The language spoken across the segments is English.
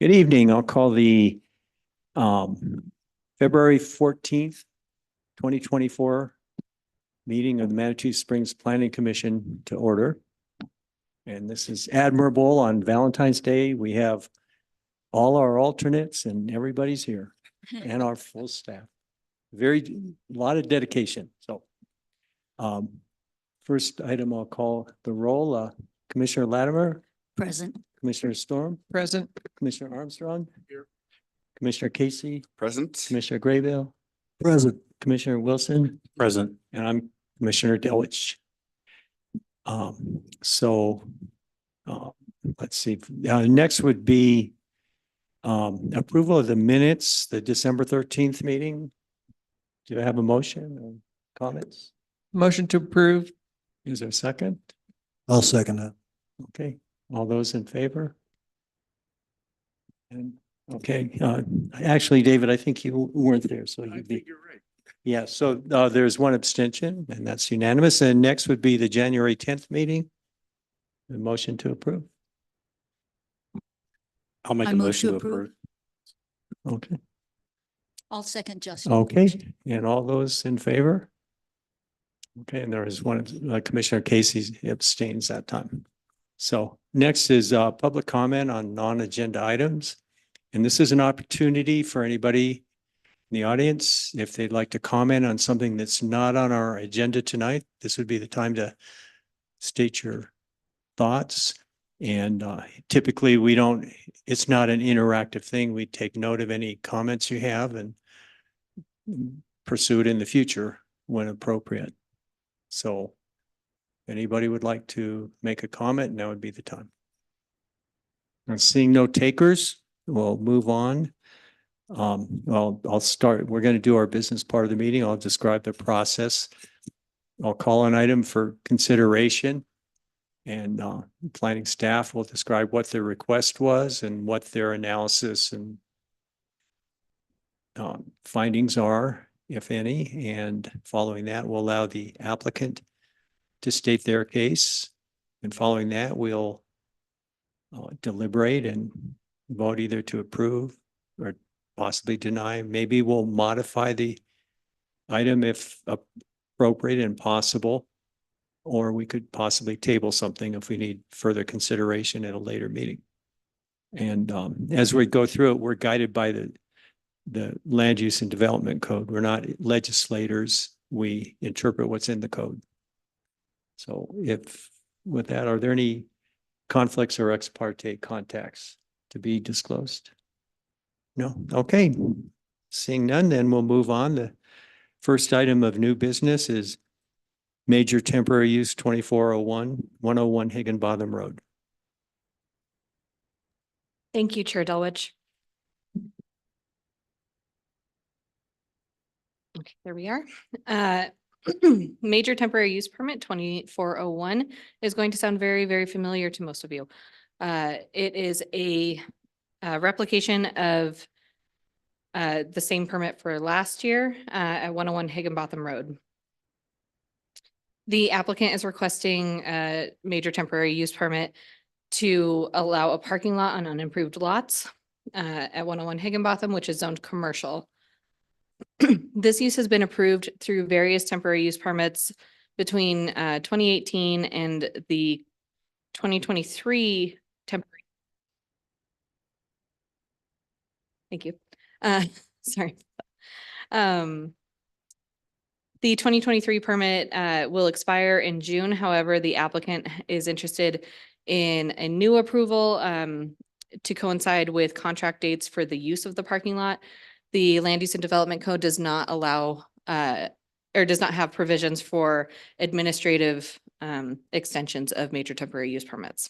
Good evening. I'll call the February 14th, 2024 meeting of the Manitou Springs Planning Commission to order. And this is admirable on Valentine's Day. We have all our alternates and everybody's here and our full staff. A lot of dedication. So first item I'll call the roll. Commissioner Latimer. Present. Commissioner Storm. Present. Commissioner Armstrong. Here. Commissioner Casey. Present. Commissioner Graybill. Present. Commissioner Wilson. Present. And I'm Commissioner Delich. Let's see. Next would be approval of the minutes, the December 13th meeting. Do I have a motion or comments? Motion to approve. Is there a second? I'll second that. Okay, all those in favor? And, okay, actually, David, I think you weren't there, so you'd be. You're right. Yeah, so there's one abstention and that's unanimous. And next would be the January 10th meeting. The motion to approve. I'll make I a move motion to to approve. Okay, I'll second Justin. okay, and all those in favor? Okay, and there is one, Commissioner Casey abstains that time. So next is public comment on non-agenda items. And this is an opportunity for anybody in the audience, if they'd like to comment on something that's not on our agenda tonight, this would be the time to state your thoughts. And typically it's not an interactive thing. We take note of any comments you have and pursue it in the future when appropriate. So Anybody would like to make a comment, now would be the time. And seeing no takers, we'll move on. I'll start. We're going to do our business part of the meeting. I'll describe the process. I'll call an item for consideration. And planning staff will describe what their request was and what their analysis and findings are, if any. And following that, we'll allow the applicant to state their case. And following that, we'll deliberate and vote either to approve or possibly deny. Maybe we'll modify the item if appropriate and possible, or we could possibly table something if we need further consideration at a later meeting. And as we go through it, we're guided by the Land Use and Development Code. We're not legislators. We interpret what's in the code. So with that, are there any conflicts or ex parte contacts to be disclosed? No? Okay. Seeing none, then we'll move on. The first item of new business is major temporary use 2401, 101 Higginbotham Road. Thank you, Chair Delwich. Okay, there we are. Major temporary use permit 2401 is going to sound very, very familiar to most of you. It is a replication of the same permit for last year at 101 Higginbotham Road. The applicant is requesting a major temporary use permit to allow a parking lot on unimproved lots at 101 Higginbotham, which is zoned commercial. This use has been approved through various temporary use permits between 2018 and the 2023 temporary. Thank you. Sorry. The 2023 permit will expire in June. However, the applicant is interested in a new approval to coincide with contract dates for the use of the parking lot. The Land Use and Development Code does not allow or does not have provisions for administrative extensions of major temporary use permits.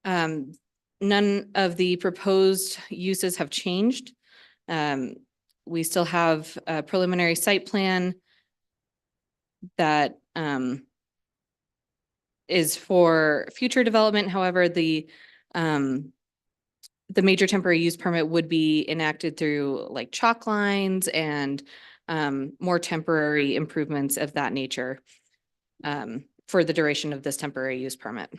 None of the proposed uses have changed. We still have a preliminary site plan that is for future development. However, the major temporary use permit would be enacted through like chalk lines and more temporary improvements of that nature for the duration of this temporary use permit.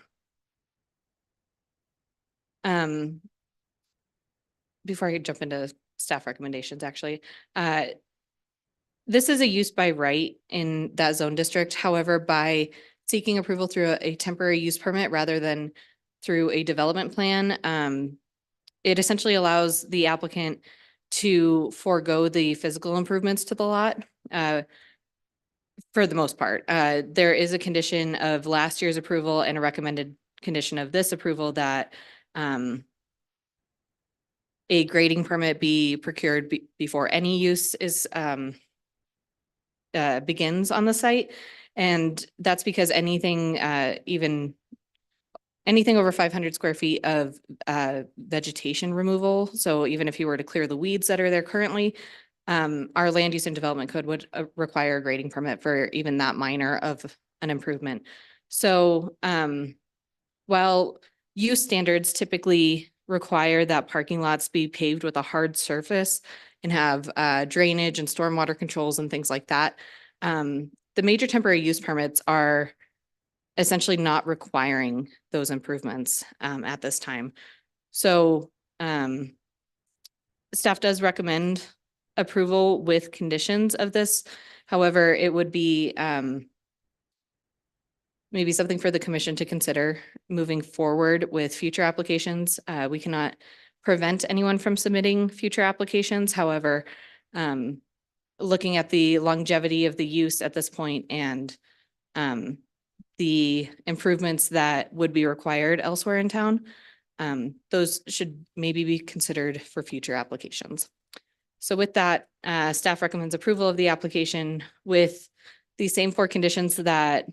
Before I jump into staff recommendations, actually, this is a use by right in that zone district. However, by seeking approval through a temporary use permit rather than through a development plan, it essentially allows the applicant to forego the physical improvements to the lot for the most part. There is a condition of last year's approval and a recommended condition of this approval that a grading permit be procured before any use is begins on the site. And that's because anything anything over 500 square feet of vegetation removal. So even if you were to clear the weeds that are there currently, our Land Use and Development Code would require a grading permit for even that minor of an improvement. So while use standards typically require that parking lots be paved with a hard surface and have drainage and stormwater controls and things like that, the major temporary use permits are essentially not requiring those improvements at this time. So staff does recommend approval with conditions of this. However, it would be maybe something for the commission to consider moving forward with future applications. We cannot prevent anyone from submitting future applications. However, looking at the longevity of the use at this point and the improvements that would be required elsewhere in town, those should maybe be considered for future applications. So with that, staff recommends approval of the application with these same four conditions that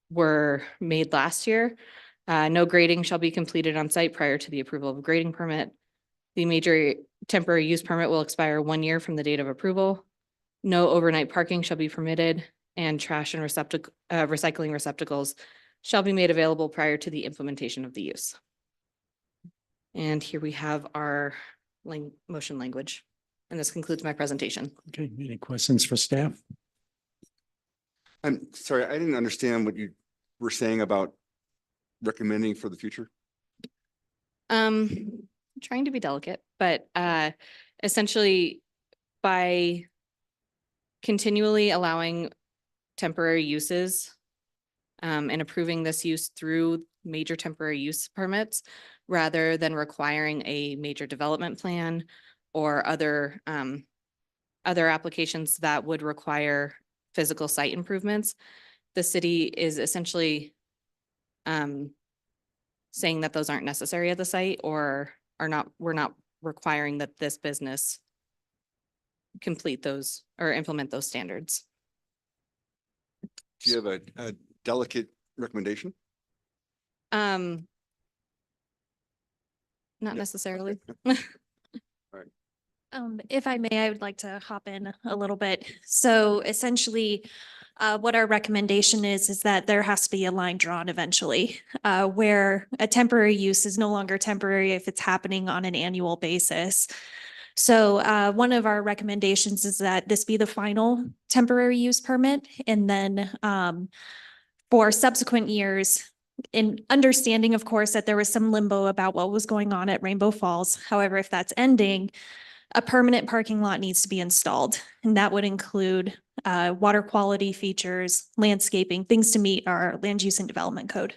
were made last year. No grading shall be completed on site prior to the approval of a grading permit. The major temporary use permit will expire 1 year from the date of approval. No overnight parking shall be permitted, and trash and recycling receptacles shall be made available prior to the implementation of the use. And here we have our motion language. And this concludes my presentation. Okay, any questions for staff? I'm sorry, I didn't understand what you were saying about recommending for the future. Trying to be delicate, but essentially by continually allowing temporary uses and approving this use through major temporary use permits rather than requiring a major development plan or other applications that would require physical site improvements. The city is essentially saying that those aren't necessary at the site or we're not requiring that this business complete those or implement those standards. Do you have a delicate recommendation? Not necessarily. If I may, I would like to hop in a little bit. So essentially, what our recommendation is that there has to be a line drawn eventually, where a temporary use is no longer temporary if it's happening on an annual basis. So one of our recommendations is that this be the final temporary use permit. And then for subsequent years, in understanding, of course, that there was some limbo about what was going on at Rainbow Falls. However, if that's ending, a permanent parking lot needs to be installed. And that would include water quality features, landscaping, things to meet our land use and development code.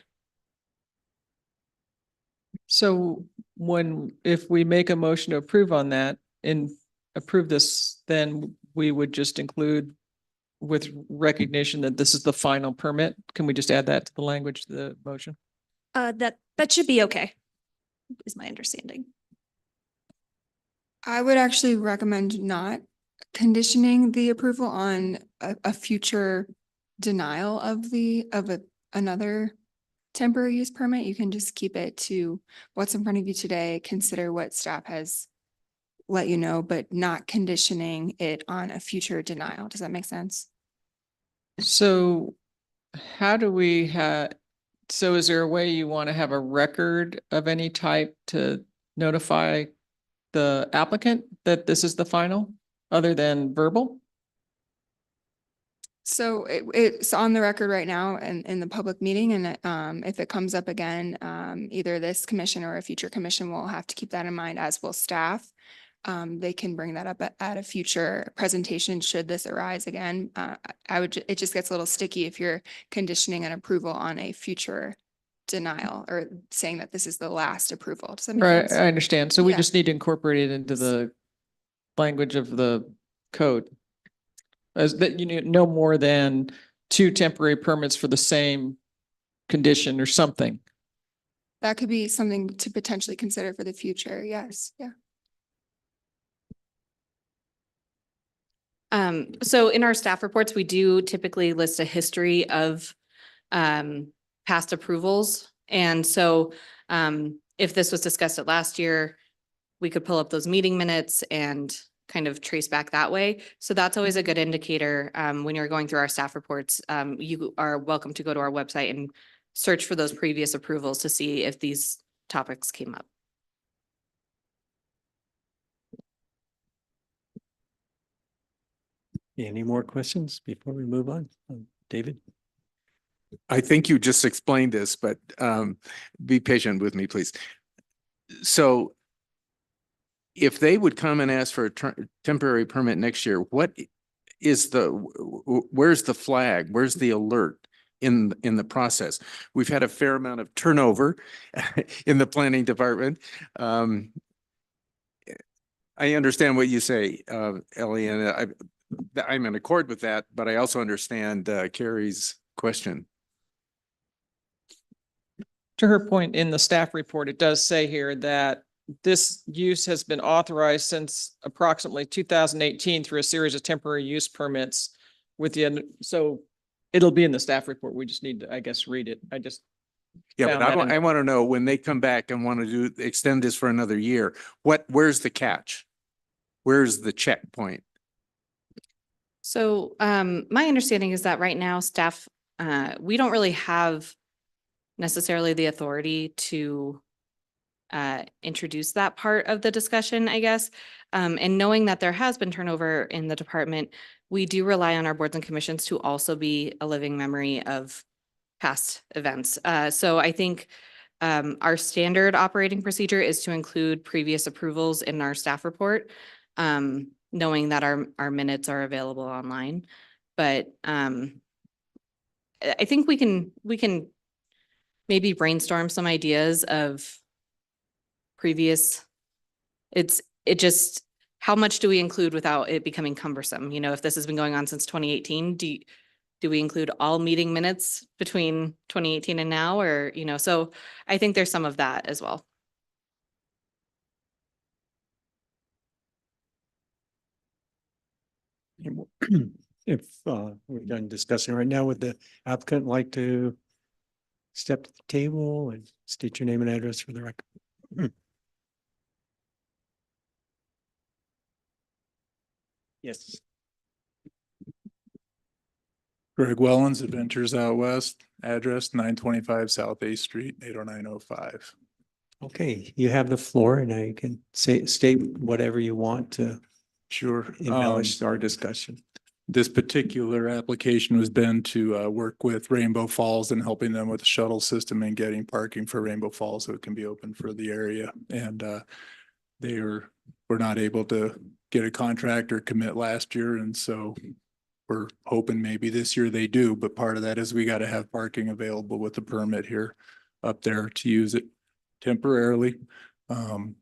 So if we make a motion to approve on that and approve this, then we would just include with recognition that this is the final permit. Can we just add that to the language, of the motion? That should be okay, is my understanding. I would actually recommend not conditioning the approval on a future denial of another temporary use permit. You can just keep it to what's in front of you today, consider what staff has let you know, but not conditioning it on a future denial. Does that make sense? So how do we so is there a way you want to have a record of any type to notify the applicant that this is the final, other than verbal? So it's on the record right now and in the public meeting. And if it comes up again, either this commission or a future commission will have to keep that in mind, as will staff. They can bring that up at a future presentation should this arise again. It just gets a little sticky if you're conditioning an approval on a future denial or saying that this is the last approval. Does that make Right, sense? I understand. So we Yeah. just need to incorporate it into the language of the code. As that you need no more than 2 temporary permits for the same condition or something. That could be something to potentially consider for the future. Yes, yeah. So in our staff reports, we do typically list a history of past approvals. And so if this was discussed at last year, we could pull up those meeting minutes and kind of trace back that way. So that's always a good indicator when you're going through our staff reports. You are welcome to go to our website and search for those previous approvals to see if these topics came up. Any more questions before we move on? David? I think you just explained this, but be patient with me, please. So if they would come and ask for a temporary permit next year, what is where's the flag? Where's the alert in the process? We've had a fair amount of turnover in the planning department. I understand what you say, Ellie, and I'm in accord with that, but I also understand Carrie's question. To her point, in the staff report, it does say here that this use has been authorized since approximately 2018 through a series of temporary use permits with so It'll be in the staff report. We just need to, I guess, read it. I just, Yeah, found but that in I the- want to know when they come back and want to extend this for another year, where's the catch? Where's the checkpoint? So my understanding is that right now staff, we don't really have necessarily the authority to introduce that part of the discussion, I guess. And knowing that there has been turnover in the department, we do rely on our boards and commissions to also be a living memory of past events. So I think our standard operating procedure is to include previous approvals in our staff report, knowing that our minutes are available online. But I think we can maybe brainstorm some ideas of previous, it just, how much do we include without it becoming cumbersome? You know, if this has been going on since 2018, do we include all meeting minutes between 2018 and now, or, you know, so I think there's some of that as well. If we're done discussing right now, would the applicant like to step to the table and state your name and address for the record? Yes. Greg Wellens, Adventures Out West, address 925 South 8th Street, 80905. Okay, you have the floor and now you can state whatever you want to Sure. embellish our discussion. This particular application was been to work with Rainbow Falls and helping them with the shuttle system and getting parking for Rainbow Falls so it can be open for the area. And were not able to get a contractor commit last year. And so we're hoping maybe this year they do, but part of that is we got to have parking available with the permit here up there to use it temporarily. And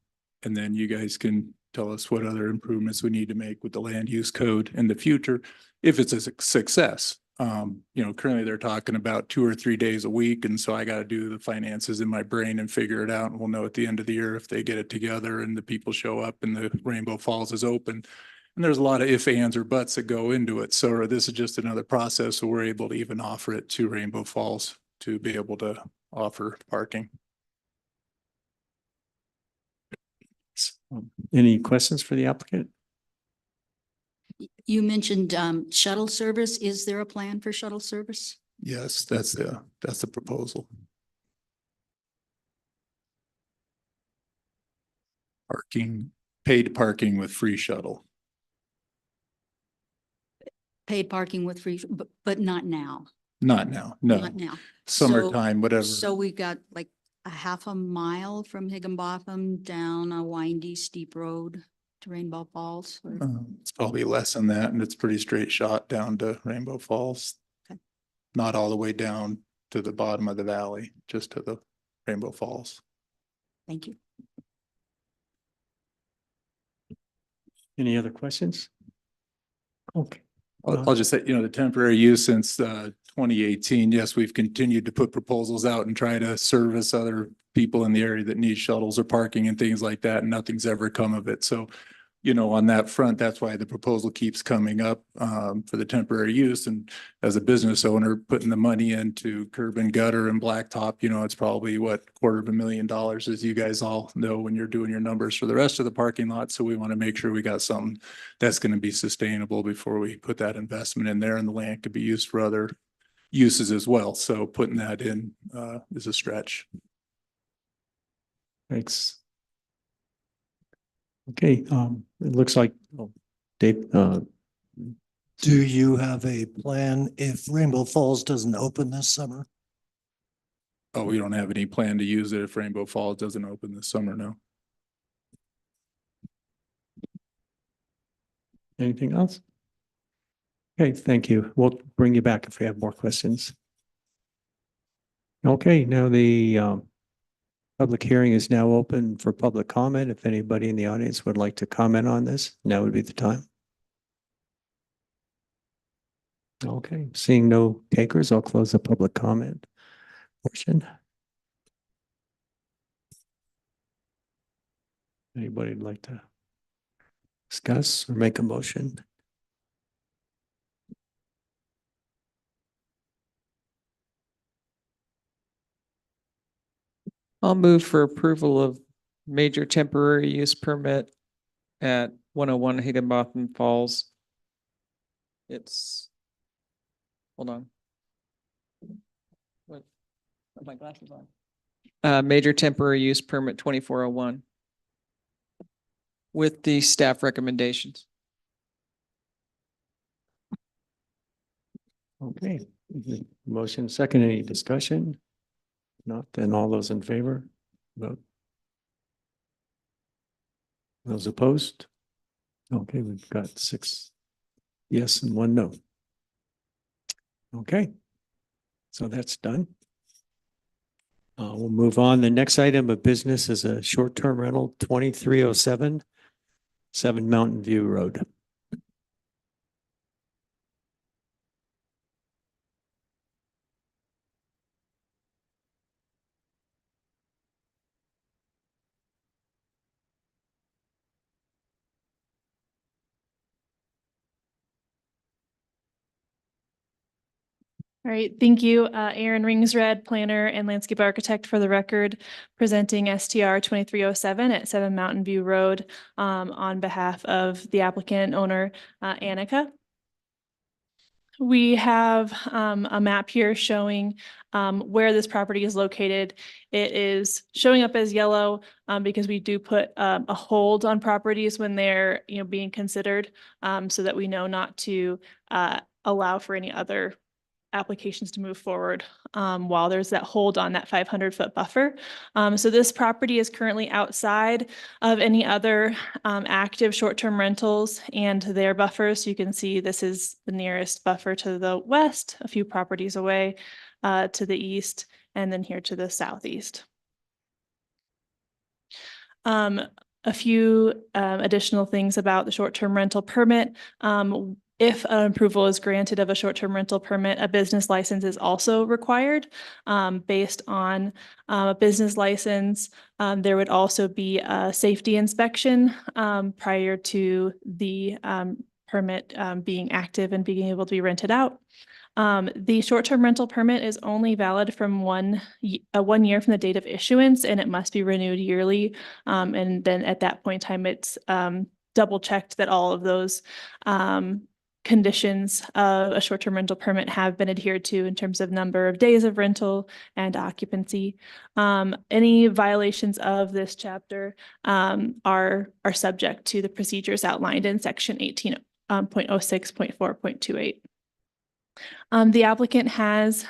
then you guys can tell us what other improvements we need to make with the land use code in the future if it's a success. You know, currently they're talking about 2 or 3 days a week. And so I got to do the finances in my brain and figure it out. And we'll know at the end of the year if they get it together and the people show up and the Rainbow Falls is open. And there's a lot of ifs, ands, or buts that go into it. So this is just another process. So we're able to even offer it to Rainbow Falls to be able to offer parking. Any questions for the applicant? You mentioned shuttle service. Is there a plan for shuttle service? Yes, that's the proposal. Parking, paid parking with free shuttle. Paid parking with free, but not now. Not now, no. Not now. Summertime, whatever. So we've got like a half a mile from Higginbotham down a windy, steep road to Rainbow Falls. Or- It's probably less than that, and it's pretty straight shot down to Rainbow Falls. Okay. Not all the way down to the bottom of the valley, just to the Rainbow Falls. Thank you. Any other questions? Okay. I'll just say, you know, the temporary use since 2018, yes, we've continued to put proposals out and try to service other people in the area that need shuttles or parking and things like that, and nothing's ever come of it. So, you know, on that front, that's why the proposal keeps coming up for the temporary use. And as a business owner, putting the money into curb and gutter and blacktop, you know, it's probably what, $250,000, as you guys all know when you're doing your numbers for the rest of the parking lot. So we want to make sure we got something that's going to be sustainable before we put that investment in there, and the land could be used for other uses as well. So putting that in is a stretch. Thanks. Okay, it looks like, Dave, Do you have a plan if Rainbow Falls doesn't open this summer? Oh, we don't have any plan to use it if Rainbow Falls doesn't open this summer, no. anything else? Okay, thank you. We'll bring you back if we have more questions. Okay, now the public hearing is now open for public comment. If anybody in the audience would like to comment on this, now would be the time. Okay, seeing no takers, I'll close the public comment portion. Anybody would like to discuss or make a motion? I'll move for approval of major temporary use permit at 101 Higginbotham Falls. It's, hold on. What, put my glasses on. Major temporary use permit 2401 with the staff recommendations. Okay, motion second, any discussion? Not, then all those in favor, vote. Those opposed? Okay, we've got 6 yes and 1 no. Okay, so that's done. We'll move on. The next item of business is a short-term rental, 2307, 7 Mountain View Road. All right, thank you. Aaron Ringsred, planner and landscape architect for the record, presenting STR 2307 at 7 Mountain View Road on behalf of the applicant owner, Annika. We have a map here showing where this property is located. It is showing up as yellow because we do put a hold on properties when they're being considered so that we know not to allow for any other applications to move forward while there's that hold on that 500-foot buffer. So this property is currently outside of any other active short-term rentals and their buffers. You can see this is the nearest buffer to the west, a few properties away to the east, and then here to the southeast. A few additional things about the short-term rental permit. If an approval is granted of a short-term rental permit, a business license is also required. Based on a business license, there would also be a safety inspection prior to the permit being active and being able to be rented out. The short-term rental permit is only valid from 1 year from the date of issuance, and it must be renewed yearly. And then at that point in time, it's double checked that all of those conditions of a short-term rental permit have been adhered to in terms of number of days of rental and occupancy. Any violations of this chapter are subject to the procedures outlined in section 18.06.4.28. The applicant has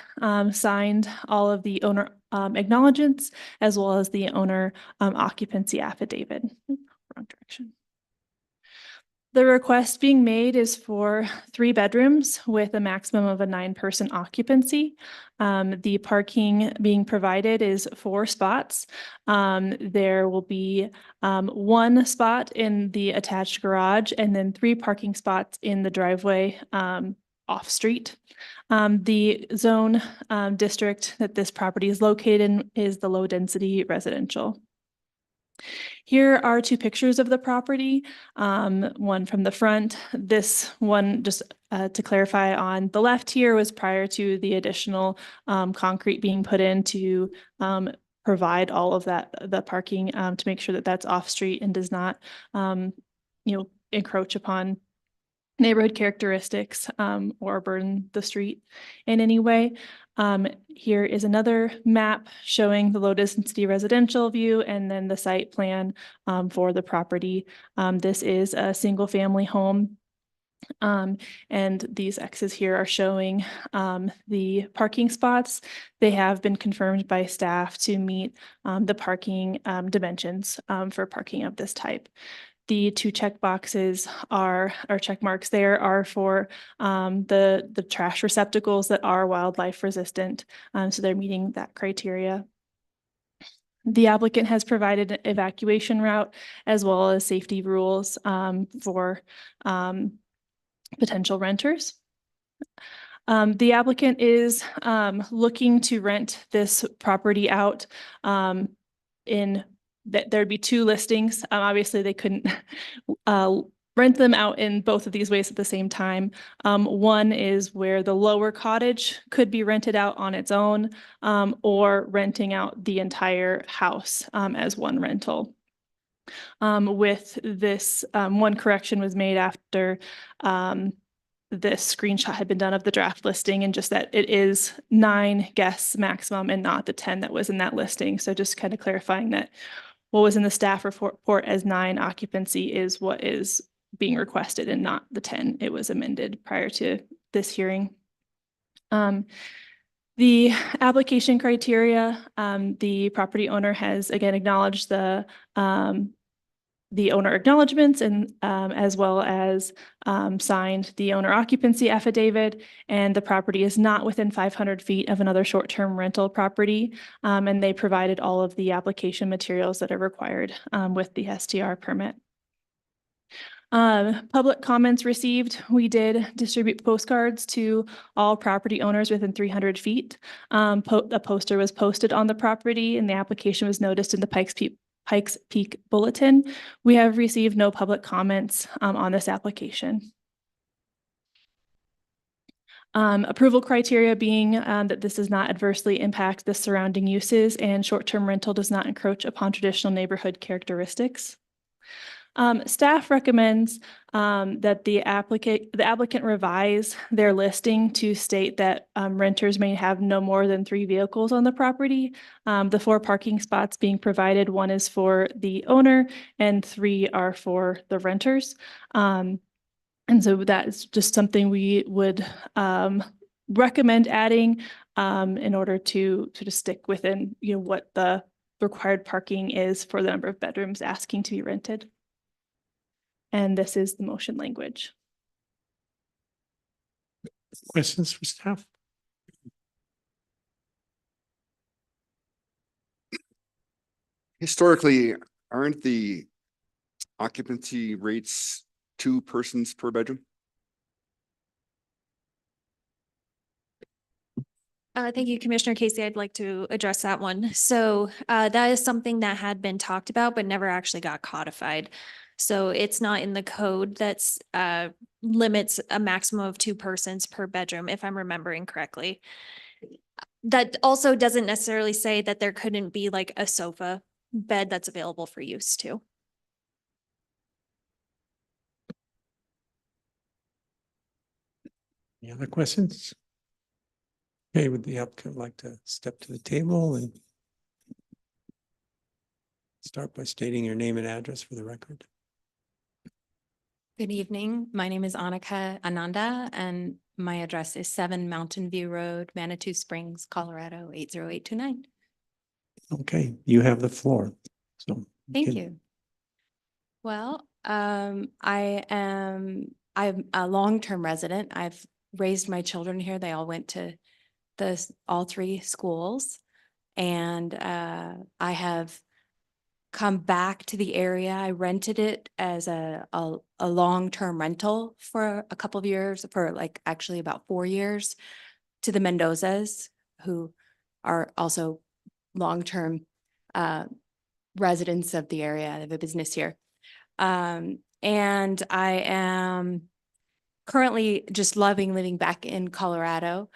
signed all of the owner acknowledgements as well as the owner occupancy affidavit. Wrong direction. The request being made is for 3 bedrooms with a maximum of a 9-person occupancy. The parking being provided is 4 spots. There will be 1 spot in the attached garage and then 3 parking spots in the driveway off street. The zone district that this property is located in is the low density residential. Here are 2 pictures of the property, one from the front. This one, just to clarify, on the left here was prior to the additional concrete being put in to provide all of the parking to make sure that that's off street and does not encroach upon neighborhood characteristics or burden the street in any way. Here is another map showing the low density residential view and then the site plan for the property. This is a single family home. And these X's here are showing the parking spots. They have been confirmed by staff to meet the parking dimensions for parking of this type. The 2 check boxes or check marks there are for the trash receptacles that are wildlife resistant. So they're meeting that criteria. The applicant has provided an evacuation route as well as safety rules for potential renters. The applicant is looking to rent this property out in that there'd be 2 listings. Obviously, they couldn't rent them out in both of these ways at the same time. One is where the lower cottage could be rented out on its own, or renting out the entire house as one rental. With this, one correction was made after this screenshot had been done of the draft listing, and just that it is 9 guests maximum and not the 10 that was in that listing. So just kind of clarifying that what was in the staff report as 9 occupancy is what is being requested and not the 10. It was amended prior to this hearing. The application criteria, the property owner has again acknowledged the owner acknowledgements and as well as signed the owner occupancy affidavit, and the property is not within 500 feet of another short-term rental property. And they provided all of the application materials that are required with the STR permit. Public comments received. We did distribute postcards to all property owners within 300 feet. A poster was posted on the property and the application was noticed in the Pikes Peak Bulletin. We have received no public comments on this application. Approval criteria being that this does not adversely impact the surrounding uses and short-term rental does not encroach upon traditional neighborhood characteristics. Staff recommends that the applicant revise their listing to state that renters may have no more than 3 vehicles on the property. The 4 parking spots being provided, 1 is for the owner and 3 are for the renters. And so that is just something we would recommend adding in order to just stick within, you know, what the required parking is for the number of bedrooms asking to be rented. And this is the motion language. Questions for staff? Historically, aren't the occupancy rates 2 persons per bedroom? Thank you, Commissioner Casey. I'd like to address that one. So that is something that had been talked about, but never actually got codified. So it's not in the code that's limits a maximum of 2 persons per bedroom, if I'm remembering correctly. That also doesn't necessarily say that there couldn't be like a sofa bed that's available for use too. Any other questions? Okay, would the applicant like to step to the table and start by stating your name and address for the record? Good evening. My name is Annika Ananda and my address is 7 Mountain View Road, Manitou Springs, Colorado, 80829. Okay, you have the floor. So Thank you. Well, I'm a long-term resident. I've raised my children here. They all went to all 3 schools, and I have come back to the area. I rented it as a long-term rental for a couple of years, for like actually about 4 years, to the Mendozas, who are also long-term residents of the area. I have a business here. And I am currently just loving living back in Colorado.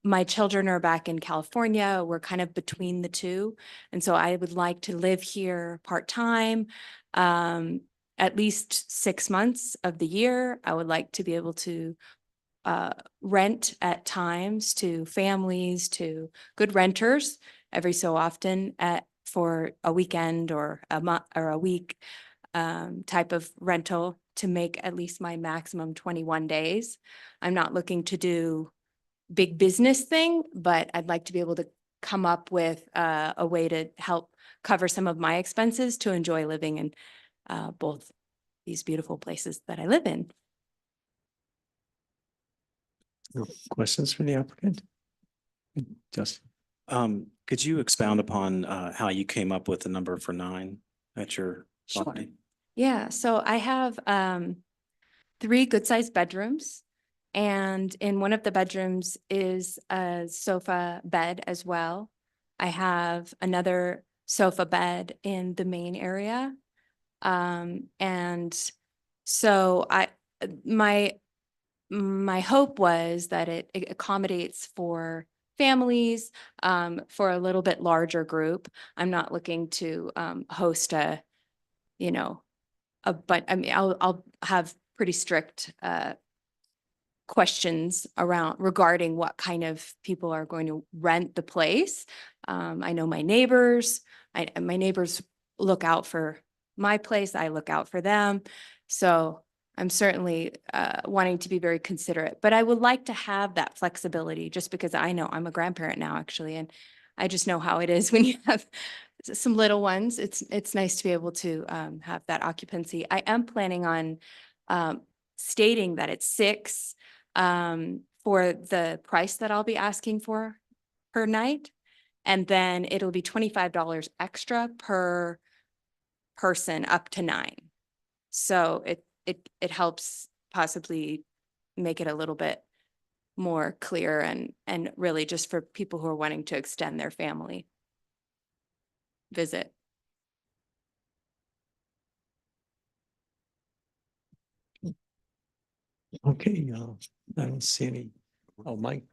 My children are back in California. We're kind of between the two. And so I would like to live here part-time, at least 6 months of the year. I would like to be able to rent at times to families, to good renters every so often for a weekend or a month or a week type of rental to make at least my maximum 21 days. I'm not looking to do big business thing, but I'd like to be able to come up with a way to help cover some of my expenses to enjoy living in both these beautiful places that I live in. Questions for the applicant? Justin? Could you expound upon how you came up with the number for 9 at your property? Yeah, so I have 3 good-sized bedrooms. And in one of the bedrooms is a sofa bed as well. I have another sofa bed in the main area. And So my hope was that it accommodates for families, for a little bit larger group. I'm not looking to, host but I mean, I'll have pretty strict, questions regarding what kind of people are going to rent the place. I know my neighbors, my neighbors look out for my place, I look out for them. So I'm certainly wanting to be very considerate, but I would like to have that flexibility just because I know I'm a grandparent now, actually, and I just know how it is when you have some little ones. It's nice to be able to have that occupancy. I am planning on stating that it's 6 for the price that I'll be asking for per night. And then it'll be $25 extra per person up to 9. So it helps possibly make it a little bit more clear and really just for people who are wanting to extend their family visit. Okay, I don't see any. Oh, Mike.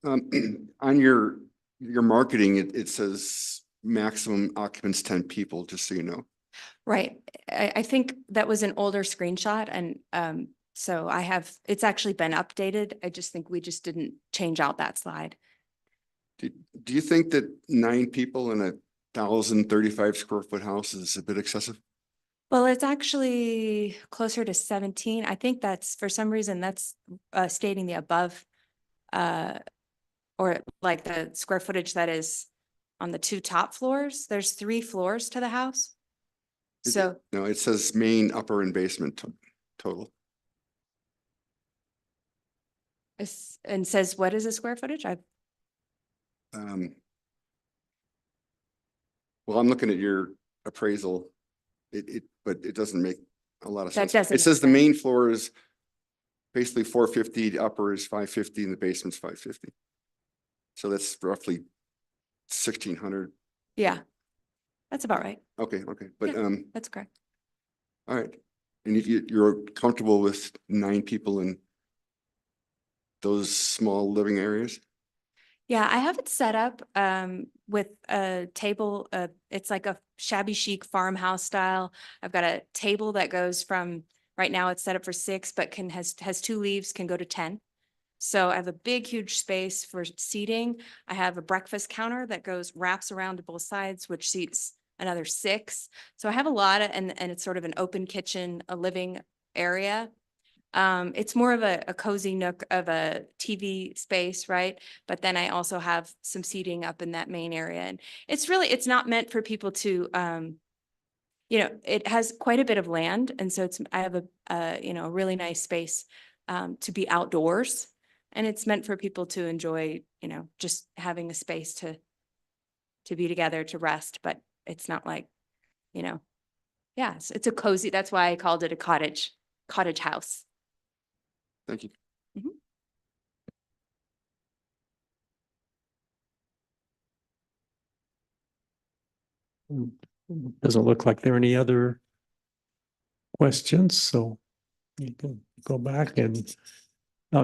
On your marketing, it says maximum occupants 10 people, just so you know. Right. I think that was an older screenshot and so it's actually been updated. I just think we just didn't change out that slide. Do you think that 9 people in a 1,035 square foot house is a bit excessive? Well, it's actually closer to 17. I think that's, for some reason, that's stating the above or like the square footage that is on the 2 top floors. There's 3 floors to the house. So No, it says main, upper and basement total. and says, what is the square footage? Well, I'm looking at your appraisal. But it doesn't make a lot of That sense. doesn't It says the make sense. main floor is basically 450, the upper is 550 and the basement's 550. So that's roughly 1,600. Yeah, that's about right. Okay, but Yeah. That's correct. all right. And if you're comfortable with 9 people in those small living areas? Yeah, I have it set up with a table. It's like a shabby chic farmhouse style. I've got a table that goes from, right now it's set up for 6, but has 2 leaves, can go to 10. So I have a big, huge space for seating. I have a breakfast counter that wraps around to both sides, which seats another 6. So I have a lot and it's sort of an open kitchen, a living area. It's more of a cozy nook of a TV space, right? But then I also have some seating up in that main area. And it's not meant for people to, it has quite a bit of land. And so I have a really nice space to be outdoors. And it's meant for people to enjoy, just having a space to be together, to rest. But it's not like, yeah, it's a cozy, that's why I called it a cottage house. Thank you. Doesn't look like there are any other questions, so you can go back and,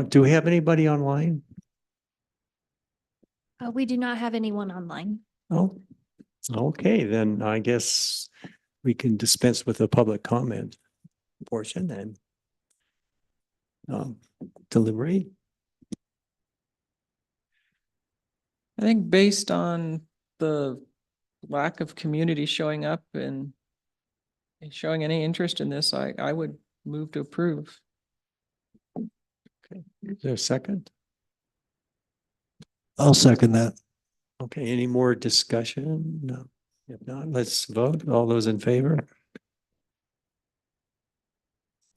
do we have anybody online? We do not have anyone online. Oh, okay, then I guess we can dispense with the public comment portion and deliberate. I think based on the lack of community showing up and showing any interest in this, I would move to approve. Okay, is there a second? I'll second that. Okay, any more discussion? No. If not, let's vote. All those in favor?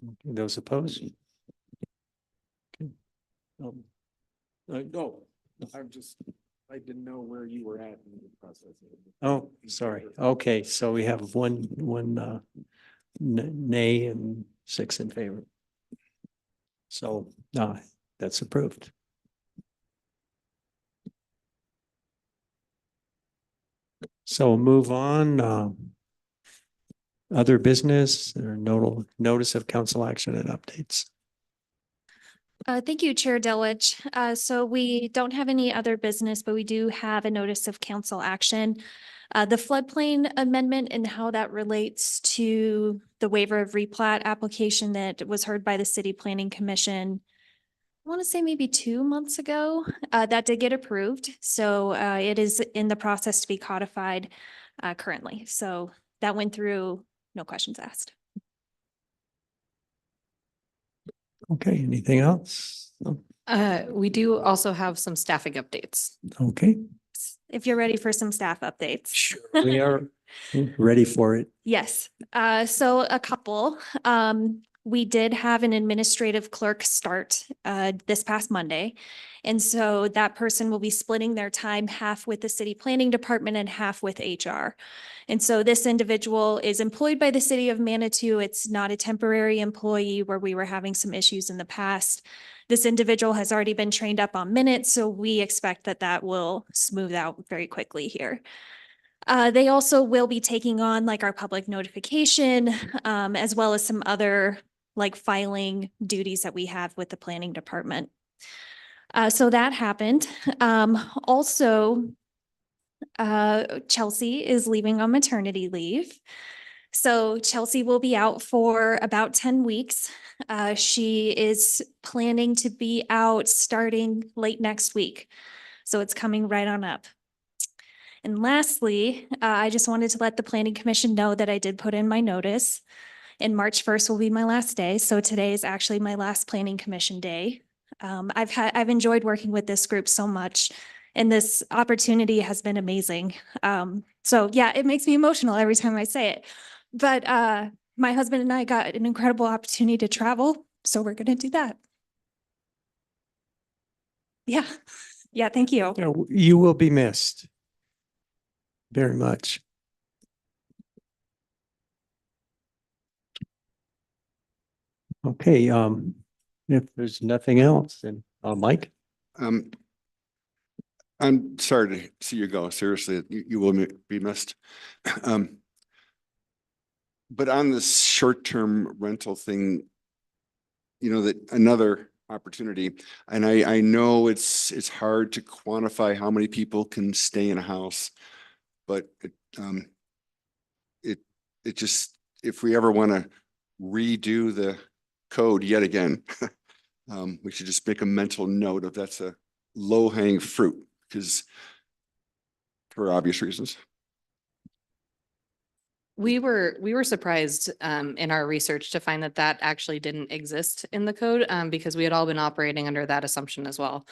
Okay, those opposed? Okay. No, I didn't know where you were at in the process. Oh, sorry. Okay, so we have one nay and 6 in favor. So, that's approved. So we'll move on. other business or notice of council action and updates? Thank you, Chair Delwich. So we don't have any other business, but we do have a notice of council action. The floodplain amendment and how that relates to the waiver of replat application that was heard by the City Planning Commission. I want to say maybe 2 months ago, that did get approved. So it is in the process to be codified currently. So that went through, no questions asked. Okay, anything else? No? We do also have some staffing updates. Okay, If you're ready for some staff updates. sure, we are ready for it. Yes, so a couple. We did have an administrative clerk start this past Monday. And so that person will be splitting their time half with the city planning department and half with HR. And so this individual is employed by the city of Manitou. It's not a temporary employee where we were having some issues in the past. This individual has already been trained up on minutes, so we expect that that will smooth out very quickly here. They also will be taking on like our public notification, as well as some other like filing duties that we have with the planning department. So that happened. Also, Chelsea is leaving on maternity leave. So Chelsea will be out for about 10 weeks. She is planning to be out starting late next week. So it's coming right on up. And lastly, I just wanted to let the Planning Commission know that I did put in my notice. And March 1st will be my last day. So today is actually my last Planning Commission day. I've enjoyed working with this group so much, and this opportunity has been amazing. So yeah, it makes me emotional every time I say it. But my husband and I got an incredible opportunity to travel, so we're going to do that. Yeah. Yeah, thank you. Yeah, you will be missed very much. Okay, if there's nothing else, then Mike? I'm sorry to see you go. Seriously, you will be missed. But on this short-term rental thing, that another opportunity, and I know it's hard to quantify how many people can stay in a house, but it just, if we ever want to redo the code yet again, we should just make a mental note of that's a low-hanging fruit, because for obvious reasons. We were surprised in our research to find that that actually didn't exist in the code because we had all been operating under that assumption as well.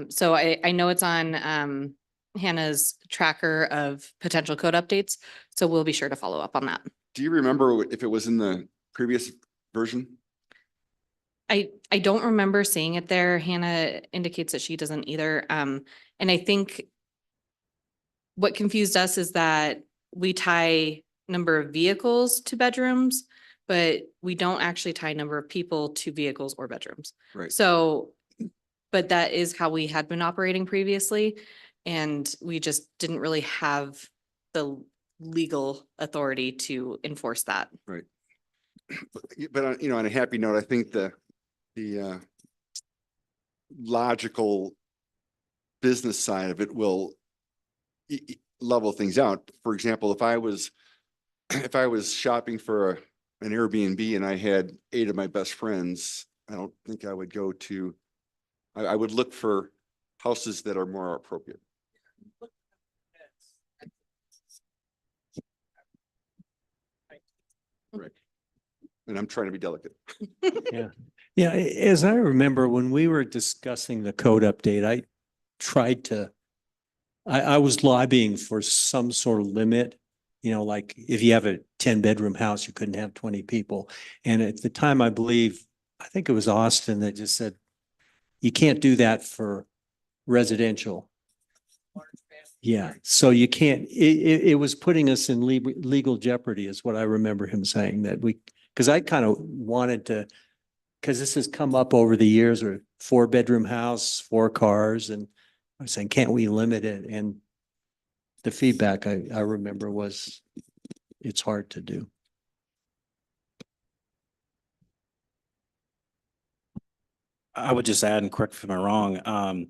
So I know it's on Hannah's tracker of potential code updates, so we'll be sure to follow up on that. Do you remember if it was in the previous version? I don't remember seeing it there. Hannah indicates that she doesn't either. And I think what confused us is that we tie number of vehicles to bedrooms, but we don't actually tie number of people to vehicles or bedrooms. Right. So, but that is how we had been operating previously. And we just didn't really have the legal authority to enforce that. Right. But on a happy note, I think the logical business side of it will level things out. For example, if I was shopping for an Airbnb and I had 8 of my best friends, I don't think I would go to, I would look for houses that are more appropriate. Right. And I'm trying to be delicate. Yeah. Yeah, as I remember, when we were discussing the code update, I tried to, I was lobbying for some sort of limit, like if you have a 10-bedroom house, you couldn't have 20 people. And at the time, I think it was Austin that just said, you can't do that for residential. Yeah, so you can't, it was putting us in legal jeopardy is what I remember him saying, that because I kind of wanted to, because this has come up over the years, or 4-bedroom house, 4 cars, and I was saying, can't we limit it? And the feedback I remember was, it's hard to do. I would just add, and correct me if I'm wrong,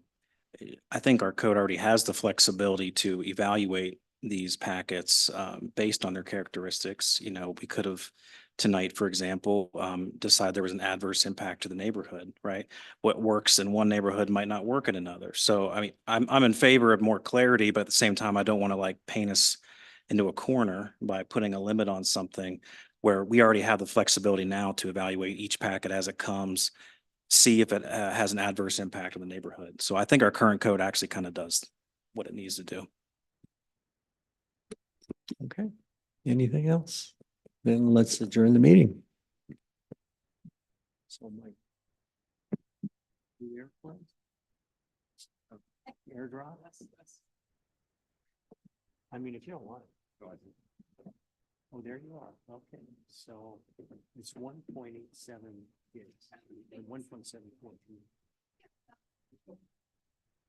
I think our code already has the flexibility to evaluate these packets based on their characteristics. You know, we could have tonight, for example, decide there was an adverse impact to the neighborhood, right? What works in one neighborhood might not work in another. So, I mean, I'm in favor of more clarity, but at the same time, I don't want to like paint us into a corner by putting a limit on something where we already have the flexibility now to evaluate each packet as it comes, see if it has an adverse impact on the neighborhood. So I think our current code actually kind of does what it needs to do. Okay, anything else? Then let's adjourn the meeting. So Mike. The airplane? Airdrop? I mean, if you don't want it. Oh, there you are. Okay, so it's 1.87 gigs and 1.742.